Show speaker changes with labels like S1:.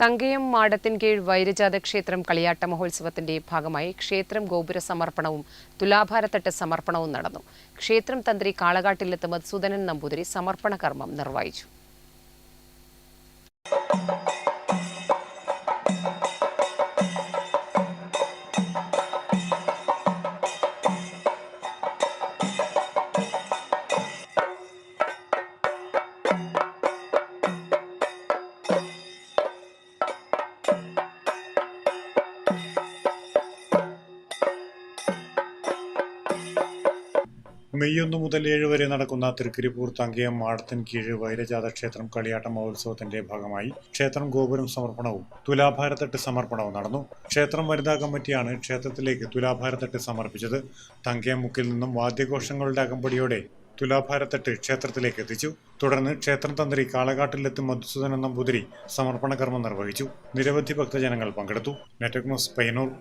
S1: തങ്കയം മാടത്തിൻകീഴ് വൈരജാത ക്ഷേത്രം കളിയാട്ട മഹോത്സവത്തിന്റെ ഭാഗമായി ക്ഷേത്രം ഗോപുര സമർപ്പണവും തുലാഭാരത്തട്ട് സമർപ്പണവും നടന്നു. ക്ഷേത്രം തന്ത്രി കാളകാട്ടില്ലത്ത് മധുസൂദനൻ നമ്പൂതിരി സമർപ്പണ കർമ്മം നിർവഹിച്ചു.
S2: മെയ് 1 മുതൽ 7 വരെ നടക്കുന്ന തൃക്കരിപ്പൂർ തങ്കയം മാടത്തിൻകീഴ് വൈരജാത ക്ഷേത്രം കളിയാട്ട മഹോത്സവത്തിന്റെ ഭാഗമായി ക്ഷേത്രം ഗോപുരം സമർപ്പണവും തുലാഭാരത്തട്ട് സമർപ്പണവും നടന്നു. ക്ഷേത്രം വനിതാ കമ്മിറ്റിയാണ് ക്ഷേത്രത്തിലേക്ക് തുലാഭാരത്തട്ട് സമർപ്പിച്ചത്. തങ്കയം മുക്കിൽ നിന്നും വാദ്യഘോഷങ്ങളുടെ അകമ്പടിയോടെ തുലാഭാരത്തട്ട് ക്ഷേത്രത്തിലേക്ക് എത്തിച്ചു. തുടർന്ന് ക്ഷേത്രം തന്ത്രി കാളകാട്ടില്ലത്ത് മധുസൂദനൻ നമ്പൂതിരി സമർപ്പണ കർമ്മം നിർവഹിച്ചു. നിരവധി ഭക്തജനങ്ങൾ പങ്കെടുത്തു. Network news Payyanur.